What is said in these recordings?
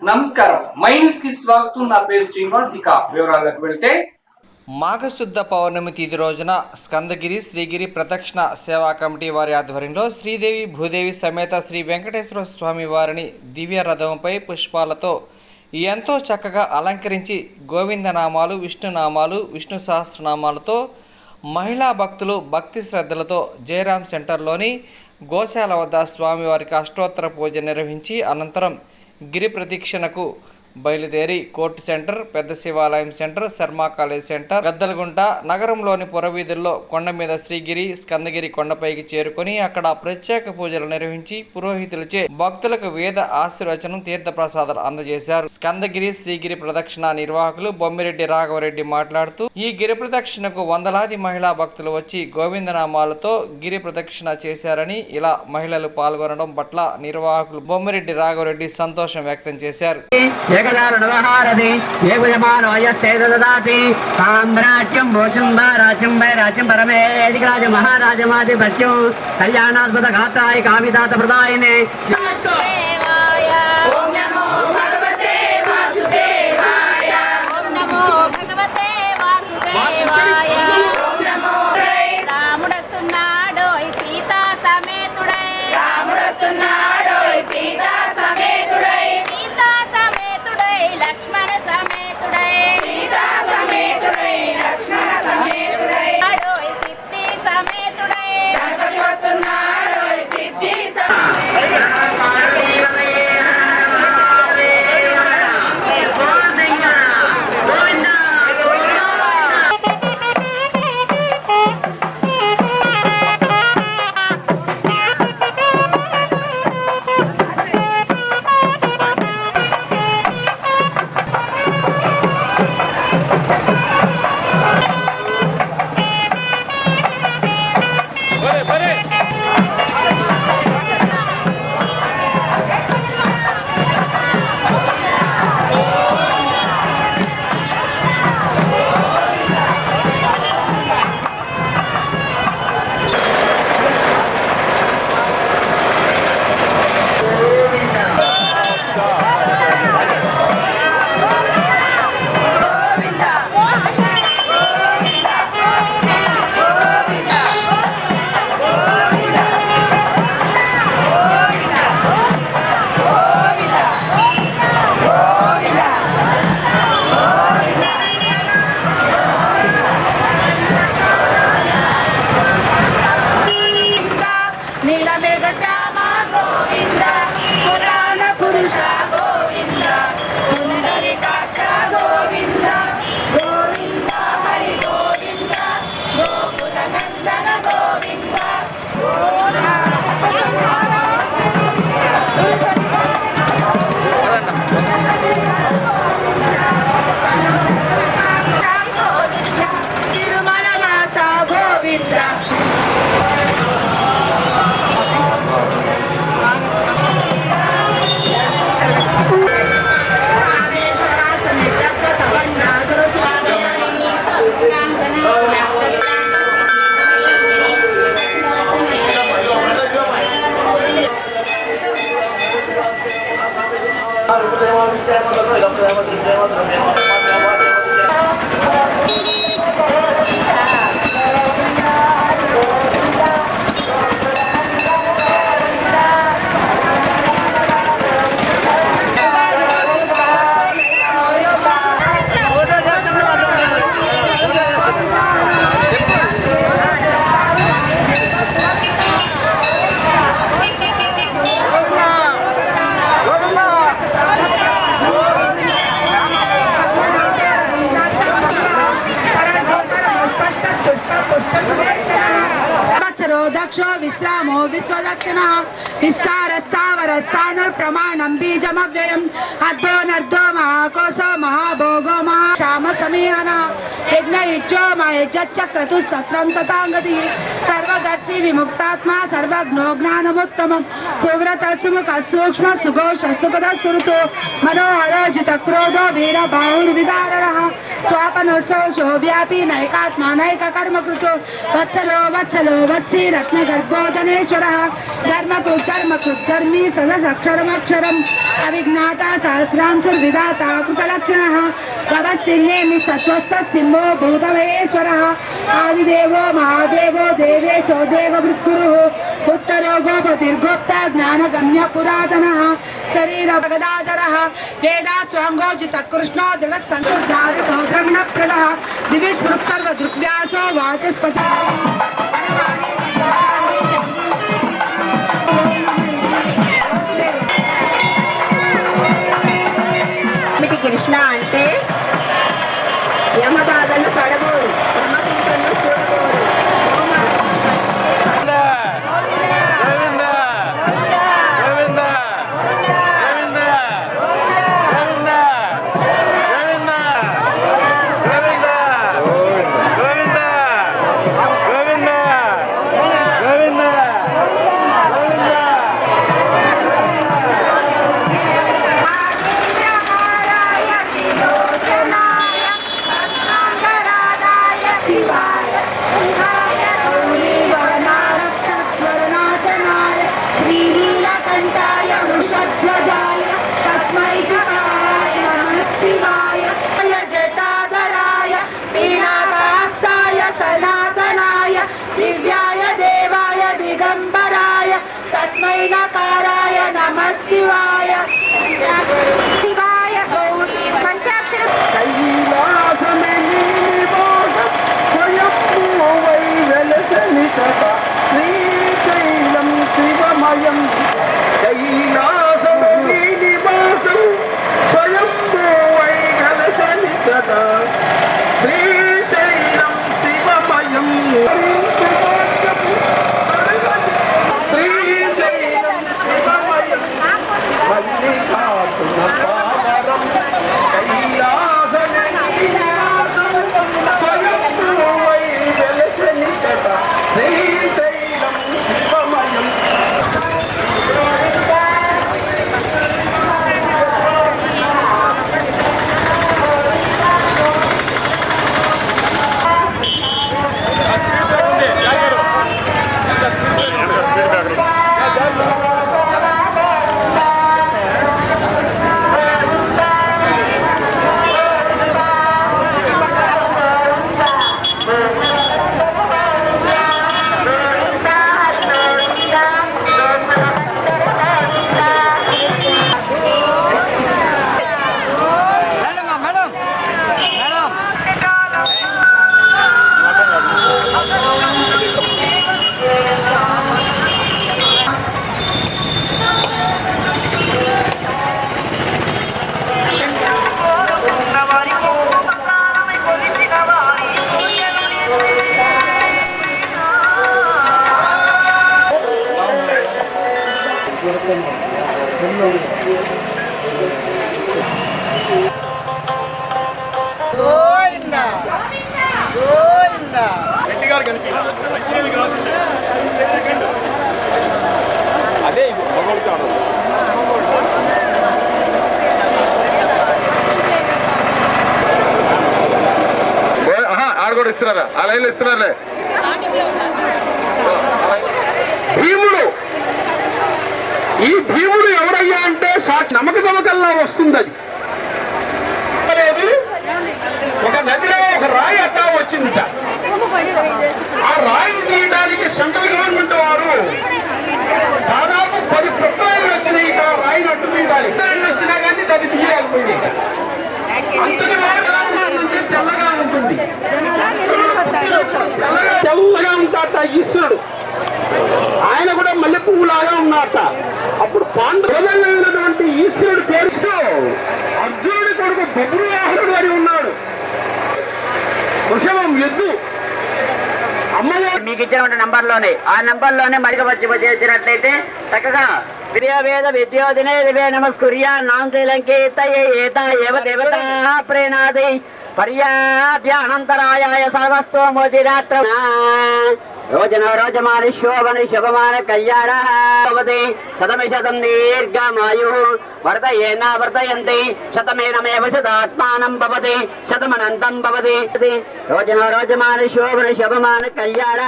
నమస్కారం, my news కి స్వాగతం. నా పేరు శ్రీనివాస్. ఇక వివరాలకు వెళ్తే, మాఘశుద్ధ పౌర్ణమి తిథి రోజున స్కందగిరి శ్రీగిరి ప్రదక్షిణ సేవా కమిటీ వారి ఆధ్వర్యంలో శ్రీదేవి భూదేవి సమేత శ్రీ వెంకటేశ్వర స్వామి వారిని దివ్య రథంపై పుష్పాలతో ఎంతో చక్కగా అలంకరించి గోవిందనామాలు, విష్ణునామాలు, విష్ణు సహస్రనామాలతో మహిళా భక్తులు భక్తి శ్రద్ధలతో జయరాం సెంటర్లోని గోశాల వద్ద స్వామివారికి అష్టోత్తర పూజ నిర్వహించి అనంతరం గిరి ప్రదక్షిణకు బయలుదేరి కోర్టు సెంటర్, పెద్ద శివాలయం centre, Sharma college centre, Gaddalagunta నగరంలోని పురవీధుల్లో కొండ మీద శ్రీగిరి స్కందగిరి కొండపైకి చేరుకొని అక్కడ ప్రత్యేక పూజలు నిర్వహించి పురోహితులచే భక్తులకు వేద ఆశీర్వచనం, తీర్థ ప్రసాదాలు అందజేశారు. స్కందగిరి శ్రీగిరి ప్రదక్షిణ నిర్వాహకులు బొమ్మిరెడ్డి రాఘవరెడ్డి మాట్లాడుతూ, ఈ గిరి ప్రదక్షిణకు వందలాది మహిళా భక్తులు వచ్చి గోవిందనామాలతో గిరి ప్రదక్షిణ చేశారని, ఇలా మహిళలు పాల్గొనడం పట్ల నిర్వాహకులు బొమ్మిరెడ్డి రాఘవరెడ్డి సంతోషం వ్యక్తం చేశారు. సామ్రాజ్యం భూషుంభ రాజ్యం వై రాజ్యం పరమేదిరాజ మహారాజమాధిపత్యం కళ్యాణాద్భుత గాత్రాయ కామిదాత ప్రదాయనే दक्षो विश्रामो विश्वदक्षिणः विस्तारस्तावरस्थान प्रमाणं बीजमव्ययम् अद्धो नर्धो महाकोशो महाभोगो महाश्याम समीहनः यज्ञयुज्यो मयज्जच्चक्रतुस्तत्रं सताङ्गतिः सर्वगति विमुक्तात्मा सर्वज्ञो ज्ञानमुत्तमं सुव्रतः सुमुखः सूक्ष्मः सुघोषः सुखदः सुहृतो मनोहरो जितक्रोधो वीरबाहुर्विदारणः स्वापनो शौचो व्यापी नैकात्मा नैककर्मकृतो वत्सलो वत्सलो वत्सी रत्नगर सर्वोदनेश्वरः धर्मकृद्धर्मी सदक्षरमक्षरम् अविज्ञाता सहस्रांशुर्विधाता कृतलक्षणः कवस्तिन्नेमि सत्त्वस्थः सिंहो भूतमहेश्वरः आदिदेवो महादेवो देवेशो देववृत्कुरुः उत्तरो गोपतिर्गोप्ता ज्ञानगम्य पुरातनः शरीरभगदाधरः वेदास्वाङ्गोचितः कृष्णो जलत्संशुद्धारितो द्रविणप्रदः दिविस्पृक्सर्वदृग्व्यासो वाचस्पति కృష్ణ అంటే యమబాధలు పడబోరు యమదూతలను చూడబోరు नकाराय नमः शिवाय शिवाय गौरी पंचाक्षर कैलासमे निवासं स्वयंभूवै जलसनितः श्रीशैलं शिवमयं कैलासमे निवासं स्वयंभूवै जलसनितः श्रीशैलं शिवमयं అదే ఆడ కూడా ఇస్తున్నారా ఆ లైన్లో ఇస్తున్నారులే భీముడు ఈ భీముడు ఎవరయ్యా అంటే నమ్మక నమ్మకల్లా వస్తుంది అది ఒక నదిలో ఒక రాయి అట్టా వచ్చింది ఆ రాయిని తీయడానికి సెంట్రల్ గవర్నమెంట్ వారు దాదాపు 10 ప్రొక్లైన్లు వచ్చినాయి ఆ రాయిని అడ్డు తీయడానికి వచ్చినా కానీ దాన్ని తీయలేకపోయింది అంతటి వారు తెల్లగా ఉంటుంది తెల్లగా ఉంటాట ఈశ్వరుడు ఆయన కూడా మల్లె పువ్వులాగా ఉన్నట అప్పుడు పాండవులైనటువంటి ఈశ్వరుడు పేరుస్తూ అర్జునుడి కొడుకు బబ్రువాహనుడు అని ఉన్నాడు వృషభం ఎద్దు అమ్మవారు మీకు ఇచ్చినటువంటి నంబర్లోనే ఆ నంబర్లోనే చేసినట్లయితే చక్కగా ప్రియవేద విద్యోదినే దివే నమస్కుర్యా నాంకీలంకీర్తయే ఏత ఏవ దేవతా ప్రేణాది పర్యాధ్యానంతరాయాయ సర్వస్తో మోదిరాత్ర రోజనో రోజమాని శోభని శుభమాన కళ్యాణవతి శతమిశతం దీర్ఘమాయు వర్తయేన వర్తయంతి శతమేనమేవ శతాత్మానం భవతి శతమనంతం భవతి రోజనో రోజమాని శోభని శుభమాన కళ్యాణ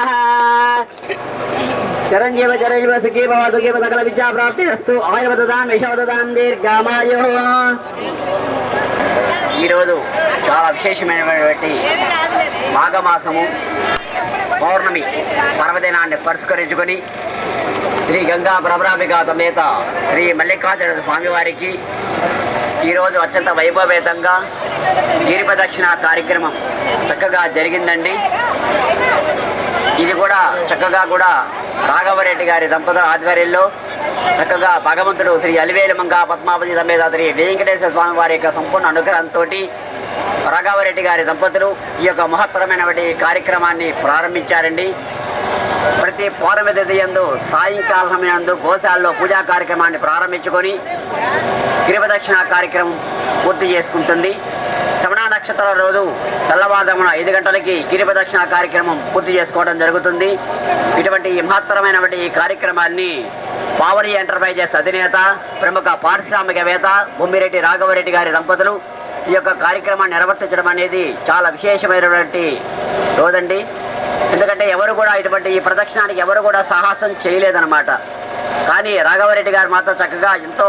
చిరంజీవ చిరంజీవ సుఖీ భవ సుఖీ సకల విద్యా ప్రాప్తి అస్తు ఆయుర్వదాం యశోదాం దీర్ఘమాయు. ఈరోజు చాలా విశేషమైనటువంటి మాఘమాసము పౌర్ణమి పర్వదినాన్ని పురస్కరించుకొని శ్రీ గంగా భ్రమరాంబిక సమేత శ్రీ మల్లికార్జున స్వామివారికి ఈరోజు అత్యంత వైభవేతంగా గిరి ప్రదక్షిణ కార్యక్రమం చక్కగా జరిగిందండి. ఇది కూడా చక్కగా రాఘవరెడ్డి గారి దంపతుల ఆధ్వర్యంలో చక్కగా భగవంతుడు శ్రీ అలివేలుమంగ పద్మావతి సమేత శ్రీ వెంకటేశ్వర స్వామి వారి యొక్క సంపూర్ణ అనుగ్రహంతో రాఘవరెడ్డి గారి దంపతులు ఈ యొక్క మహత్తరమైనటువంటి కార్యక్రమాన్ని ప్రారంభించారండి. ప్రతి పౌర్ణమి తిథి యందు సాయంకాల సమయంలో గోశాలలో పూజా కార్యక్రమాన్ని ప్రారంభించుకొని గిరిప్రదక్షిణ కార్యక్రమం పూర్తి చేసుకుంటుంది. శ్రవణ నక్షత్రం రోజు తెల్లవారుజామున 5 గంటలకి గిరిప్రదక్షిణ కార్యక్రమం పూర్తి చేసుకోవడం జరుగుతుంది. ఇటువంటి మహత్తరమైనటువంటి ఈ కార్యక్రమాన్ని పావని ఎంటర్ప్రైజెస్ అధినేత ప్రముఖ పారిశ్రామికవేత్త బొమ్మిరెడ్డి రాఘవరెడ్డి గారి దంపతులు ఈ యొక్క కార్యక్రమాన్ని నిర్వర్తించడం అనేది చాలా విశేషమైనటువంటి రోజండి. ఎందుకంటే ఎవరు కూడా ఇటువంటి ఈ ప్రదక్షిణానికి ఎవరు కూడా సాహసం చేయలేదన్నమాట. కానీ రాఘవరెడ్డి గారు మాత్రం చక్కగా ఎంతో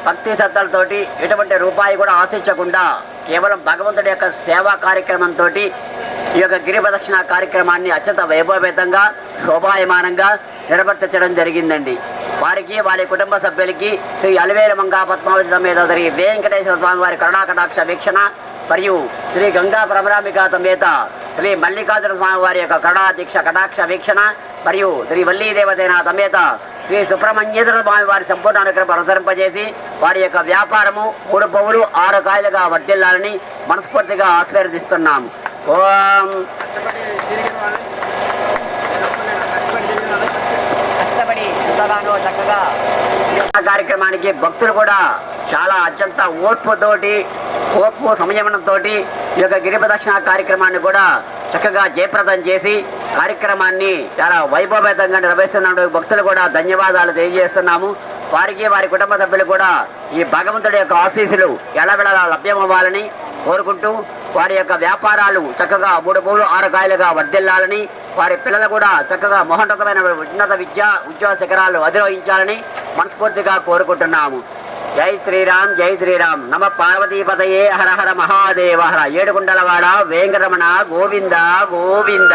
భక్తి శ్రద్ధలతోటి ఎటువంటి రూపాయి కూడా ఆశించకుండా కేవలం భగవంతుడి యొక్క సేవా కార్యక్రమంతో ఈ యొక్క గిరి ప్రదక్షిణ కార్యక్రమాన్ని అత్యంత వైభవేతంగా శోభాయమానంగా నిర్వర్తించడం జరిగిందండి. వారికి వారి కుటుంబ సభ్యులకి శ్రీ అలివేలుమంగ పద్మావతి సమేత శ్రీ వెంకటేశ్వర స్వామి వారి కరుణాకటాక్ష వీక్షణ మరియు శ్రీ గంగా భ్రమరాంబిక సమేత శ్రీ మల్లికార్జున స్వామి వారి యొక్క కరుణాదీక్ష కటాక్ష వీక్షణ మరియు శ్రీ వల్లీ దేవసేన సమేత శ్రీ సుబ్రహ్మణ్యేశ్వర స్వామి వారి సంపూర్ణ అనుగ్రహం అనుసరింపజేసి వారి యొక్క వ్యాపారము 3 పువ్వులు 6 కాయలుగా వర్ధిల్లాలని మనస్ఫూర్తిగా ఆశీర్వదిస్తున్నాము. ఓం కష్టపడి చక్కగా కార్యక్రమానికి భక్తులు కూడా చాలా అత్యంత ఓర్పు సంయమనంతో ఈ యొక్క గిరి ప్రదక్షిణ కార్యక్రమాన్ని కూడా చక్కగా జయప్రదం చేసి కార్యక్రమాన్ని చాలా వైభవేతంగా నిర్వహిస్తున్న భక్తులు కూడా ధన్యవాదాలు తెలియజేస్తున్నాము. వారికి వారి కుటుంబ సభ్యులు కూడా ఈ భగవంతుడి యొక్క ఆశీస్సులు ఎల్లవెల్లలా లభ్యమవ్వాలని కోరుకుంటూ వారి యొక్క వ్యాపారాలు చక్కగా 3 పువ్వులు 6 కాయలుగా వర్ధిల్లాలని వారి పిల్లలు కూడా చక్కగా మహోన్నతమైన ఉన్నత ఉద్యోగ శిఖరాలు అధిరోహించాలని మనస్ఫూర్తిగా కోరుకుంటున్నాము. జై శ్రీరామ్ నమ పార్వతీపతయే హర హర మహాదేవ హర. ఏడుగుండలవాడ వెంకటరమణ గోవింద గోవింద.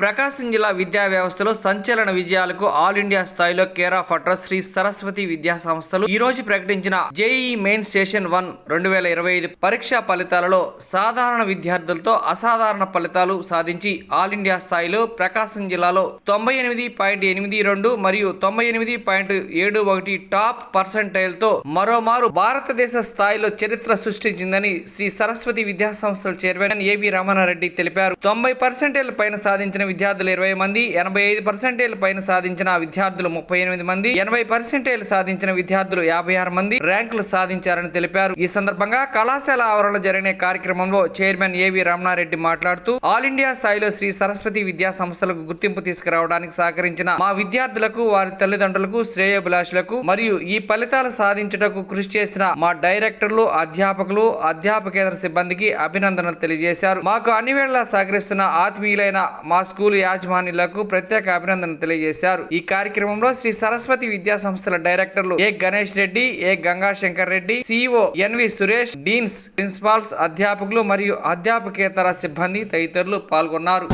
ప్రకాశం జిల్లా విద్యా వ్యవస్థలో సంచలన విజయాలకు ఆల్ ఇండియా స్థాయిలో care of address Shri Saraswati విద్యా సంస్థలు ఈ రోజు ప్రకటించిన జేఈఈ మెయిన్ సెషన్ 1 2025 పరీక్షా ఫలితాలలో సాధారణ విద్యార్థులతో అసాధారణ ఫలితాలు సాధించి ఆల్ ఇండియా స్థాయిలో ప్రకాశం జిల్లాలో 98.82 మరియు 98.71 టాప్ పర్సెంటైల్తో మరోమారు భారతదేశ స్థాయిలో చరిత్ర సృష్టించిందని శ్రీ సరస్వతి విద్యా సంస్థల చైర్మన్ ఏవి రమణారెడ్డి తెలిపారు. 90% పైన సాధించిన విద్యార్థులు 20 మంది, 85% పైన సాధించిన విద్యార్థులు 38 మంది, 80% సాధించిన విద్యార్థులు 56 మంది ర్యాంకులు సాధించారని తెలిపారు. ఈ సందర్భంగా కళాశాల ఆవరణలో జరిగిన కార్యక్రమంలో చైర్మన్ ఏవి రమణారెడ్డి మాట్లాడుతూ ఆల్ ఇండియా స్థాయిలో శ్రీ సరస్వతి విద్యా సంస్థలకు గుర్తింపు తీసుకురావడానికి సహకరించిన మా విద్యార్థులకు, వారి తల్లిదండ్రులకు, శ్రేయోభిలాషులకు మరియు ఈ ఫలితాలు సాధించుటకు కృషి చేసిన మా డైరెక్టర్లు, అధ్యాపకులు, అధ్యాపకేతర సిబ్బందికి అభినందనలు తెలియజేశారు. మాకు అన్ని వేళలా సహకరిస్తున్న ఆత్మీయులైన మా స్కూల్ యాజమాన్యులకు ప్రత్యేక అభినందనలు తెలియజేశారు. ఈ కార్యక్రమంలో శ్రీ సరస్వతి విద్యా సంస్థల డైరెక్టర్లు A Ganesh Reddy, A Ganga Shankar Reddy, CEO N V Suresh, deans, principals, అధ్యాపకులు మరియు అధ్యాపకేతర సిబ్బంది తదితరులు పాల్గొన్నారు.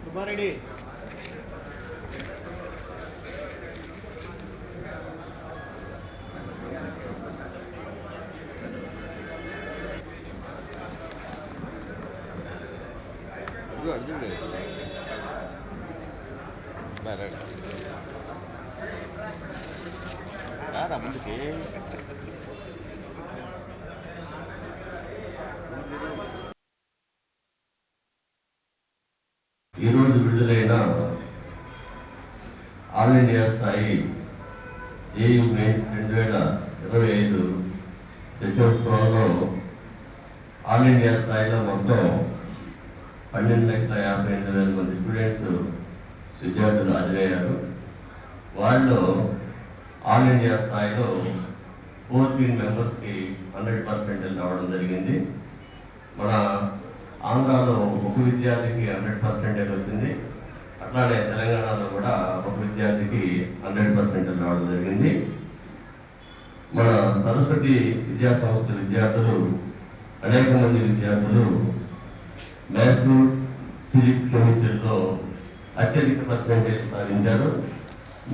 సుబ్బారెడ్డి ముందుకి ఈరోజు విడుదలైన ఆల్ ఇండియా స్థాయి జేఈఈ మెయిన్స్ 2025 సెషన్స్లో ఆల్ ఇండియా స్థాయిలో మొత్తం 12,58,000 మంది స్టూడెంట్స్ విద్యార్థులు హాజరయ్యారు. వాళ్ళు ఆల్ ఇండియా స్థాయిలో 14 మెంబర్స్కి 100% రావడం జరిగింది. మన ఆంధ్రాలో ఒక విద్యార్థికి 100% వచ్చింది. అట్లానే తెలంగాణలో కూడా ఒక విద్యార్థికి 100% రావడం జరిగింది. మన సరస్వతి విద్యా సంస్థ విద్యార్థులు అనేక మంది విద్యార్థులు మ్యాథ్స్, ఫిజిక్స్, కెమిస్ట్రీలో అత్యధిక పర్సెంటేజ్ సాధించారు.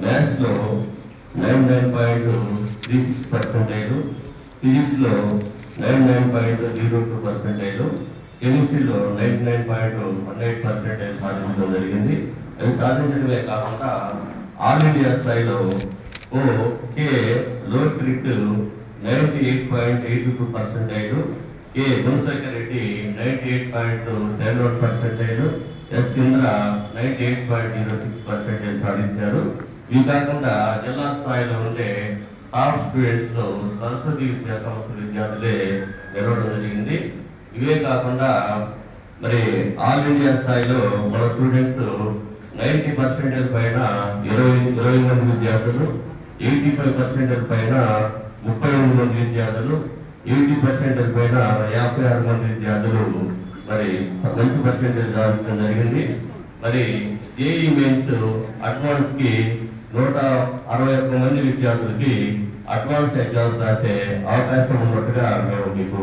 మ్యాథ్స్లో 99.36%, ఫిజిక్స్లో 99.02%, కెమిస్ట్రీలో 99.18% సాధించడం జరిగింది. అవి సాధించడమే కాకుండా ఆల్ ఇండియా స్థాయిలో కే లోక్రిట్ 98.82%, కే గుణశేఖర్ రెడ్డి 98.71%, ఎస్ ఇంద్ర 98.06% సాధించారు. ఇవి కాకుండా జిల్లా స్థాయిలో ఉండే టాప్ స్టూడెంట్స్లో సరస్వతి విద్యా సంస్థ విద్యార్థులే నిలవడం జరిగింది. ఇవే కాకుండా మరి ఆల్ ఇండియా స్థాయిలో మన స్టూడెంట్స్ 90% పైన 20 మంది విద్యార్థులు, 85% పైన 38 మంది విద్యార్థులు, 80% పైన 56 మంది విద్యార్థులు మరి మంచి పర్సెంటేజ్ సాధించడం జరిగింది. మరి జేఈ మెయిన్స్ అడ్వాన్స్కి 161 మంది విద్యార్థులకి అడ్వాన్స్ ఎగ్జామ్స్ రాసే అవకాశం ఉన్నట్టుగా మేము మీకు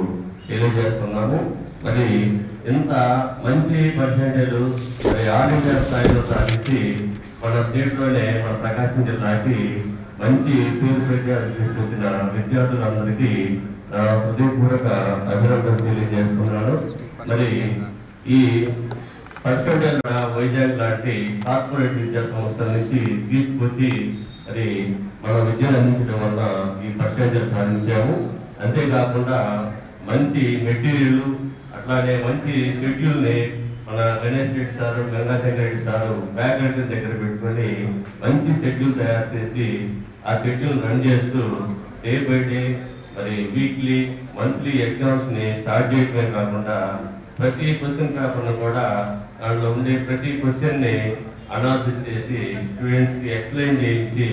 తెలియజేస్తున్నాము. మరి ఇంత మంచి పర్సెంటేజ్ మరి ఆల్ ఇండియా స్థాయిలో సాధించి మన స్టేట్లోనే మన ప్రకాశం జిల్లాకి మంచి పేరు ప్రఖ్యాతి తీసుకొచ్చిన విద్యార్థులందరికీ హృదయపూర్వక అభినందనలు తెలియజేస్తున్నాను. మరి ఈ పర్సెంటేజ్ వైజాగ్ లాంటి కార్పొరేట్ విద్యా సంస్థల నుంచి తీసుకొచ్చి మరి మన విద్యను అందించడం వల్ల ఈ పర్సెంటేజ్ సాధించాము. అంతేకాకుండా మంచి మెటీరియల్ అట్లానే మంచి షెడ్యూల్ని మన Ganesh Reddy sir, Gangashankar Reddy sir faculty దగ్గర పెట్టుకొని మంచి షెడ్యూల్ తయారు చేసి ఆ షెడ్యూల్ రన్ చేస్తూ డే బై డే మరి వీక్లీ, మంత్లీ ఎగ్జామ్స్ని స్టార్ట్ చేయడమే కాకుండా ప్రతి క్వశ్చన్ కాకుండా కూడా దాంట్లో ఉండే ప్రతి క్వశ్చన్ని అనాలిసిస్ చేసి స్టూడెంట్స్కి ఎక్స్ప్లెయిన్ చేయించి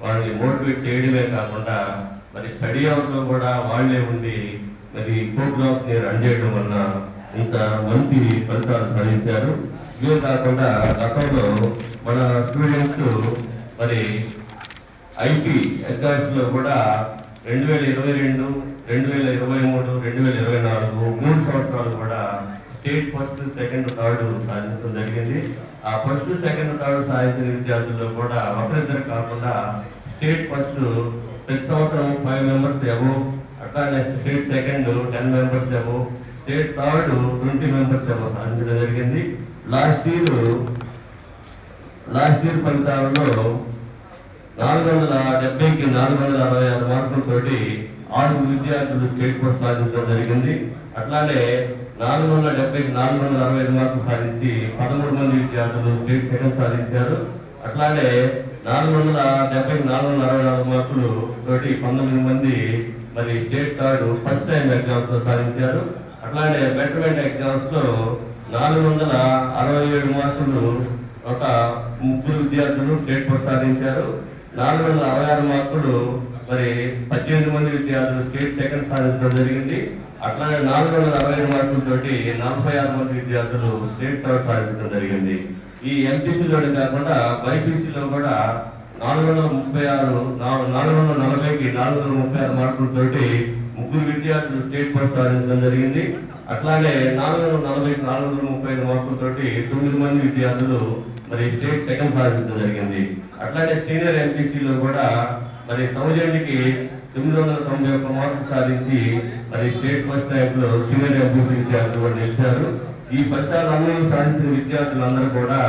వాళ్ళని మోటివేట్ చేయడమే కాకుండా మరి స్టడీ అవర్లో కూడా వాళ్ళే ఉండి మరి ప్రోగ్రామ్స్ని రన్ చేయడం వల్ల ఇంత మంచి ఫలితాలు సాధించారు. ఇవే కాకుండా గతంలో మన స్టూడెంట్స్ మరి ఐటీ ఎగ్జామ్స్లో కూడా 2022, 2023, 2024 3 సంవత్సరాలు కూడా స్టేట్ ఫస్ట్, సెకండ్, థర్డ్ సాధించడం జరిగింది. ఆ ఫస్ట్, సెకండ్, థర్డ్ సాధించిన విద్యార్థుల్లో కూడా ఒకరిద్దరు కాకుండా స్టేట్ ఫస్ట్ ప్రతి సంవత్సరం 5 మెంబర్స్ అబోవ్, అట్లానే state second 10 members above, state third 20 members above సాధించడం జరిగింది. లాస్ట్ ఇయర్ ఫలితాలలో 470కి 466 మార్కులతోటి 6 విద్యార్థులు స్టేట్ ఫస్ట్ సాధించడం జరిగింది. అట్లానే 470కి 465 మార్కులు సాధించి 13 మంది విద్యార్థులు స్టేట్ సెకండ్ సాధించారు. అట్లానే 470కి 464 మార్కులు తోటి 19 మంది మరి state third first time exams లో సాధించారు. అట్లానే బెటర్మెంట్ ఎగ్జామ్స్ లో 467 మార్కులు ఒక 3 విద్యార్థులు స్టేట్ ఫస్ట్ సాధించారు. 466 మార్కులు మరి 18 మంది విద్యార్థులు స్టేట్ సెకండ్ సాధించడం జరిగింది. అట్లానే 465 మార్కులతోటి 46 మంది విద్యార్థులు స్టేట్ థర్డ్ సాధించడం జరిగింది. ఈ ఎంపీసీలోనే కాకుండా బైపీసీలో కూడా 440కి 436 మార్కులతోటి 3 విద్యార్థులు స్టేట్ ఫస్ట్ సాధించడం జరిగింది. అట్లానే 440కి 435 మార్కులతోటి 9 మంది విద్యార్థులు మరి స్టేట్ సెకండ్ సాధించడం జరిగింది. అట్లానే సీనియర్ ఎంపీసీలో కూడా మరి 1000కి 991 మార్కులు సాధించి మరి స్టేట్ ఫస్ట్ ర్యాంక్ లో సీనియర్ ఎంపీసీ విద్యార్థులు కూడా నిలిచారు. ఈ ఫలితాలన్నీ సాధించిన విద్యార్థులందరూ కూడా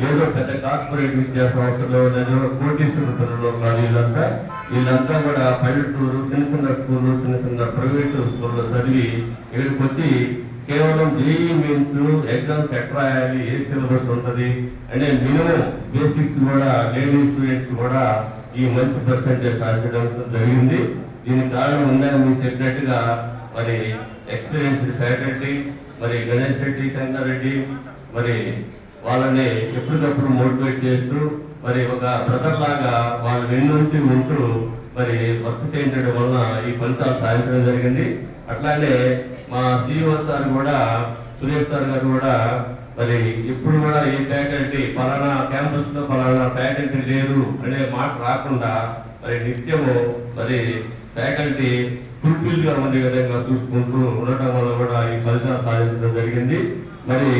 ఏదో పెద్ద కార్పొరేట్ విద్యా సంస్థలో లేదా కోటీశ్వరులలో వీళ్ళంతా కూడా పల్లెటూరు, చిన్న స్కూళ్ళు, చిన్న ప్రైవేట్ స్కూల్లో చదివి ఇక్కడికి వచ్చి కేవలం జేఈ మెయిన్స్ ఎగ్జామ్స్ ఎట్లా రాయాలి, ఏ సిలబస్ ఉంటుంది అంటే మినిమం బేసిక్స్ కూడా లేడీ స్టూడెంట్స్ కూడా ఈ మంచి పర్సెంటేజ్ సాధించడం జరిగింది. దీనికి కారణం ఉందని మీరు చెప్పినట్టుగా మరి ఎక్స్పీరియన్స్డ్ ఫ్యాకల్టీ, మరి గణేష్ రెడ్డి, శంకర్ రెడ్డి మరి వాళ్ళని ఎప్పటికప్పుడు మోటివేట్ చేస్తూ మరి ఒక బ్రదర్ లాగా వాళ్ళు వెన్నుంటి ఉంటూ మరి వర్క్ చేయించడం వలన ఈ ఫలితాలు సాధించడం జరిగింది. అట్లానే మా CEO సార్ కూడా, సురేష్ సార్ గారు కూడా మరి ఇప్పుడు కూడా ఏ ఫ్యాకల్టీ పలానా క్యాంపస్ లో పలానా ఫ్యాకల్టీ లేదు అనే మాట రాకుండా మరి నిత్యము మరి ఫ్యాకల్టీ ఫుల్ఫిల్ గా ఉండే విధంగా చూసుకుంటూ ఉండటం వల్ల కూడా ఈ ఫలితాలు సాధించడం జరిగింది. మరి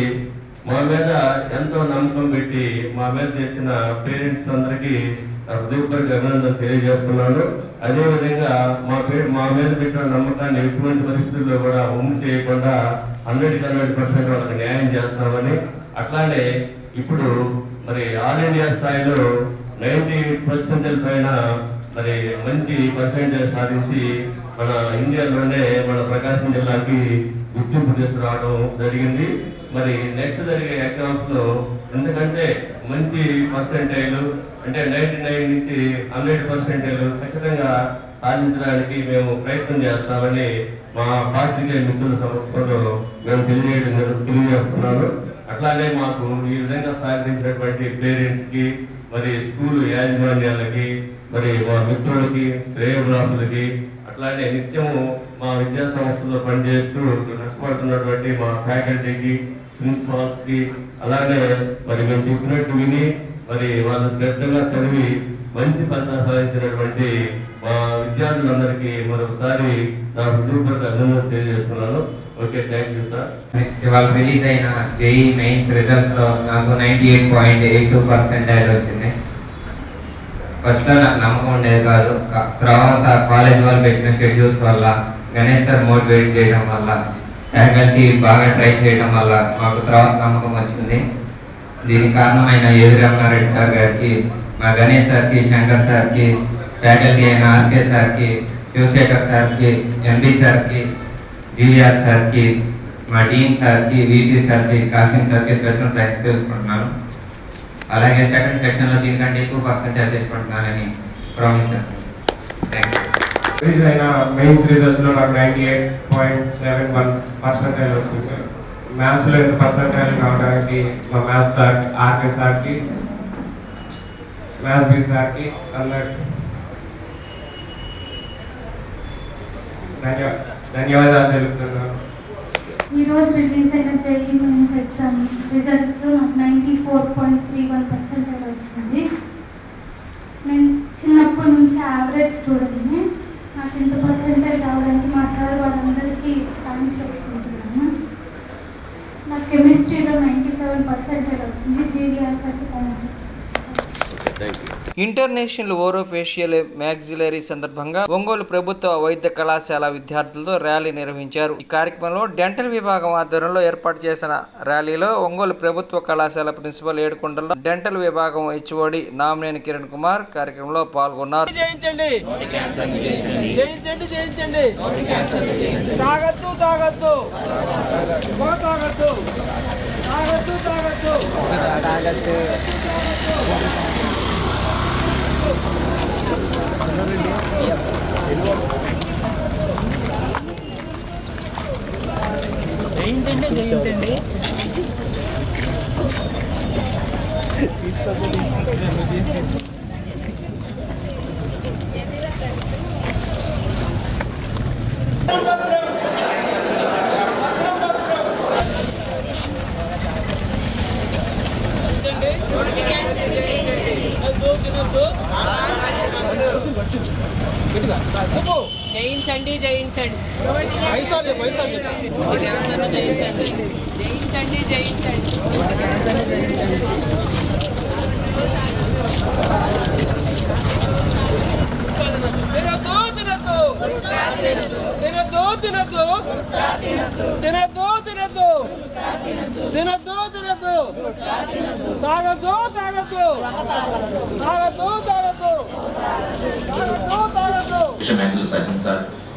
మా మీద ఎంతో నమ్మకం పెట్టి మా మీద తెచ్చిన పేరెంట్స్ అందరికీ హృదయపూర్వక అభినందనలు తెలియజేస్తున్నాను. అదేవిధంగా మా మీద పెట్టిన నమ్మకాన్ని ఎటువంటి పరిస్థితుల్లో కూడా ఉమ్ము చేయకుండా 100% వాళ్ళకి న్యాయం చేస్తామని, అట్లానే ఇప్పుడు మరి ఆల్ ఇండియా స్థాయిలో 98% పైన మరి మంచి పర్సెంటేజ్ సాధించి మన ఇండియాలోనే మన ప్రకాశం జిల్లాకి గుర్తింపు తీసుకురావడం జరిగింది. మరి నెక్స్ట్ జరిగే ఎగ్జామ్స్ లో ఎందుకంటే మంచి పర్సెంటేజ్ అంటే 99 నుంచి 100% ఖచ్చితంగా సాధించడానికి మేము ప్రయత్నం చేస్తామని మా పాత్రికేయ మిత్రుల సమక్షంలో మేము తెలియజేస్తున్నాను. అట్లానే మాకు ఈ విధంగా సాధించినటువంటి పేరెంట్స్ కి మరి స్కూల్ యాజమాన్యాలకి మరి మా మిత్రులకి, శ్రేయోభిలాషులకి, అట్లానే నిత్యము మా విద్యా సంస్థల్లో పనిచేస్తూ కష్టపడుతున్నటువంటి మా ఫ్యాకల్టీకి, ప్రిన్సిపాల్స్ కి, అలానే మరి మేము చెప్పినట్టు విని మరి వాళ్ళు శ్రద్ధగా చదివి మంచి ఫలితాలు సాధించినటువంటి మా విద్యార్థులందరికీ మరొకసారి నా హృదయపూర్వక అభినందనలు తెలియజేస్తున్నాను. Okay, thank you sir. ఇవాళ రిలీజ్ అయిన జేఈ మెయిన్స్ రిజల్ట్స్ లో నాకు 98.82% వచ్చింది. ఫస్ట్ లో నాకు నమ్మకం ఉండేది కాదు. తర్వాత కాలేజ్ వాళ్ళు పెట్టిన షెడ్యూల్స్ వల్ల, గణేష్ సార్ మోటివేట్ చేయడం వల్ల, ఫ్యాకల్టీ బాగా ట్రై చేయడం వల్ల మాకు తర్వాత నమ్మకం వచ్చింది. దీనికి కారణమైన ఏవి రమణారెడ్డి సార్ గారికి, మా గణేష్ సార్కి, శంకర్ సార్కి, ఫ్యాకల్టీ అయిన ఆర్కే సార్కి, శివశేఖర్ సార్కి, ఎండి సార్కి, జీవీఆర్ సార్కి, మా డీన్ సార్కి, వీపీ సార్కి, కాసిం సార్కి స్పెషల్ థ్యాంక్స్ తెలుసుకుంటున్నాను. అలాగే సెకండ్ సెషన్లో దీనికంటే ఎక్కువ పర్సెంటేజ్ తీసుకుంటున్నానని ప్రామిస్ చేస్తాను. Thank you. రిలీజ్ అయిన మెయిన్స్ రిజల్ట్స్లో నాకు 98.71% వచ్చింది. మ్యాథ్స్లో ఎంత పర్సెంటేజ్ రావడానికి మా మ్యాథ్స్ సార్, ఆర్కే సార్కి, మ్యాథ్స్ బి సార్కి ధన్యవాదాలు తెలుపుతున్నాను. ఈరోజు రిలీజ్ అయిన జేఈ మెయిన్స్ ఎగ్జామ్ రిజల్ట్స్లో నాకు 94.31% వచ్చింది. నేను చిన్నప్పటి నుంచి యావరేజ్ స్టూడెంట్ని. నాకు ఇంత పర్సెంటేజ్ రావడానికి మా సార్ వాళ్ళందరికీ థ్యాంక్స్ చెప్పుకుంటున్నాను. నాకు కెమిస్ట్రీలో 97% వచ్చింది. జీవీఆర్ సార్కి థ్యాంక్స్. ఇంటర్నేషనల్ ఓరోఫేషియల్ మ్యాగ్జిలరీ సందర్భంగా ఒంగోలు ప్రభుత్వ వైద్య కళాశాల విద్యార్థులతో ర్యాలీ నిర్వహించారు. ఈ కార్యక్రమంలో డెంటల్ విభాగం ఆధ్వర్యంలో ఏర్పాటు చేసిన ర్యాలీలో ఒంగోలు ప్రభుత్వ కళాశాల ప్రిన్సిపల్ ఏడుకొండల డెంటల్ విభాగం హెచ్ఓడి నామినేని కిరణ్ కుమార్ కార్యక్రమంలో పాల్గొన్నారు. జయించండి. జయించండి.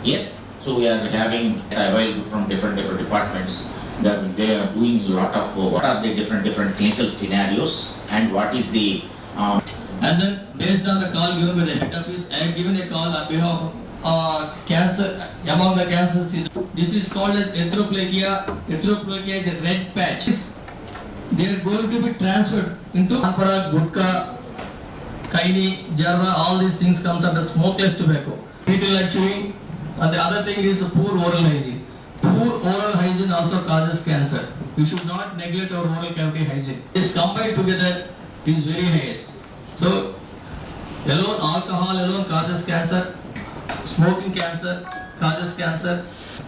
Yeah, so we are having available from different departments. They are doing a lot of what are the different clinical scenarios and what is the and then based on the call given by the head office, I have given a call on behalf of cancer among the cancers. This is called as erythroplakia. Erythroplakia is a red patch. They are going to be transferred into Ampara, Gutka, Kaini, Jarra. All these things comes under smokeless tobacco. Retail chewing, and the other thing is the poor oral hygiene. Poor oral hygiene also causes cancer. We should not neglect our oral cavity hygiene. This combined together is very highest. So alone alcohol alone causes cancer. Smoking cancer causes cancer,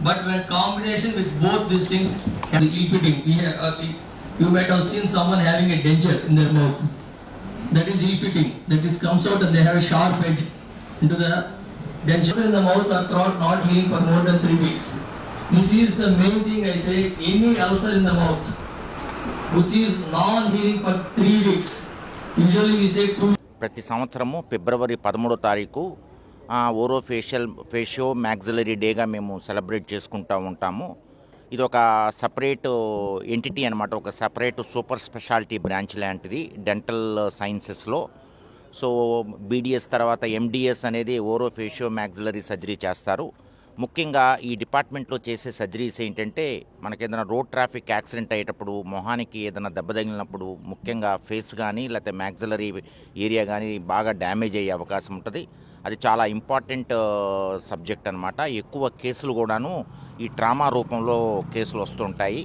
but when combination with both these things can be ill-fitting. You might have seen someone having a denture in their mouth. That is ill-fitting. That is comes out and they have a sharp edge into the dentures in the mouth or throat not healing for more than 3 weeks. This is the main thing I say. Any ulcer in the mouth which is non-healing for 3 weeks, usually we say 2. ప్రతి సంవత్సరము ఫిబ్రవరి 13వ తారీఖు ఫేషియో maxillary డేగా మేము celebrate చేసుకుంటూ ఉంటాము. ఇది ఒక separate entity అనమాట, ఒక సపరేట్ సూపర్ స్పెషాలిటీ బ్రాంచ్ లాంటిది డెంటల్ సైన్సెస్లో. సో బీడిఎస్ తర్వాత ఎండిఎస్ అనేది ఫేషియో మ్యాక్సిలరీ సర్జరీ చేస్తారు. ముఖ్యంగా ఈ డిపార్ట్మెంట్లో చేసే సర్జరీస్ ఏంటంటే, మనకి ఏదైనా రోడ్ ట్రాఫిక్ యాక్సిడెంట్ అయ్యేటప్పుడు మొహానికి ఏదైనా దెబ్బ తగిలినప్పుడు ముఖ్యంగా ఫేస్ కానీ లేకపోతే మ్యాక్సిలరీ ఏరియా కానీ బాగా డ్యామేజ్ అయ్యే అవకాశం ఉంటుంది. అది చాలా ఇంపార్టెంట్ సబ్జెక్ట్ అనమాట. ఎక్కువ కేసులు కూడాను ఈ ట్రామా రూపంలో కేసులు వస్తుంటాయి.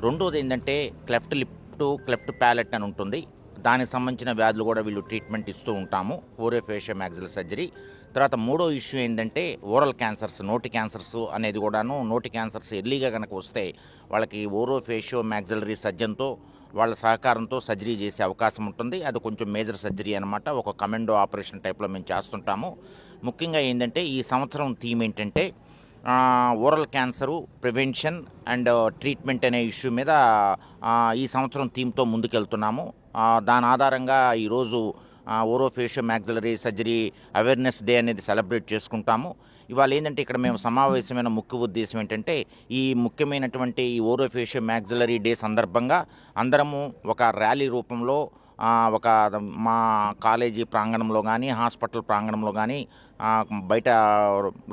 రెండోది ఏంటంటే cleft lip to cleft palate అని ఉంటుంది. దానికి సంబంధించిన వ్యాధులు కూడా వీళ్ళు ట్రీట్మెంట్ ఇస్తూ ఉంటాము ఫేషియో మ్యాక్సిలరీ సర్జరీ. తర్వాత మూడో ఇష్యూ ఏంటంటే ఓరల్ క్యాన్సర్స్, నోటి క్యాన్సర్స్ అనేది కూడాను. నోటి క్యాన్సర్స్ ఎర్లీగా కనుక వస్తే వాళ్ళకి ఫేషియో మ్యాక్సిలరీ సర్జన్తో వాళ్ళ సహకారంతో సర్జరీ చేసే అవకాశం ఉంటుంది. అది కొంచెం మేజర్ సర్జరీ అనమాట. ఒక కమెండో ఆపరేషన్ టైప్లో మేము చేస్తుంటాము. ముఖ్యంగా ఏంటంటే ఈ సంవత్సరం థీమ్ ఏంటంటే oral cancer prevention and treatment అనే ఇష్యూ మీద ఈ సంవత్సరం థీమ్తో ముందుకెళ్తున్నాము. దాని ఆధారంగా ఈరోజు ఫేషియో మ్యాక్సిలరీ సర్జరీ అవేర్నెస్ డే అనేది సెలబ్రేట్ చేసుకుంటాము. ఇవాళ ఏంటంటే ఇక్కడ మేము సమావేశమైన ముఖ్య ఉద్దేశం ఏంటంటే, ఈ ముఖ్యమైనటువంటి ఈ ఫేషియో మ్యాక్సిలరీ డే సందర్భంగా అందరము ఒక ర్యాలీ రూపంలో ఒక మా కాలేజీ ప్రాంగణంలో కానీ హాస్పిటల్ ప్రాంగణంలో కానీ బయట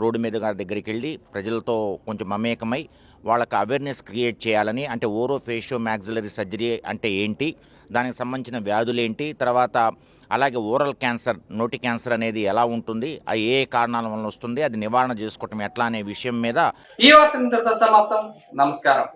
రోడ్డు మీద దగ్గరికి వెళ్ళి ప్రజలతో కొంచెం మమేకమై వాళ్ళకి అవేర్నెస్ క్రియేట్ చేయాలని. అంటే ఫేషియో మ్యాక్సిలరీ సర్జరీ అంటే ఏంటి, దానికి సంబంధించిన వ్యాధులు ఏంటి, తర్వాత అలాగే ఓరల్ క్యాన్సర్, నోటి క్యాన్సర్ అనేది ఎలా ఉంటుంది, అది ఏ కారణాల వల్ల వస్తుంది, అది నివారణ చేసుకోవటం ఎట్లా అనే విషయం మీద ఈ వార్త ఇంతటితో సమాప్తం. నమస్కారం.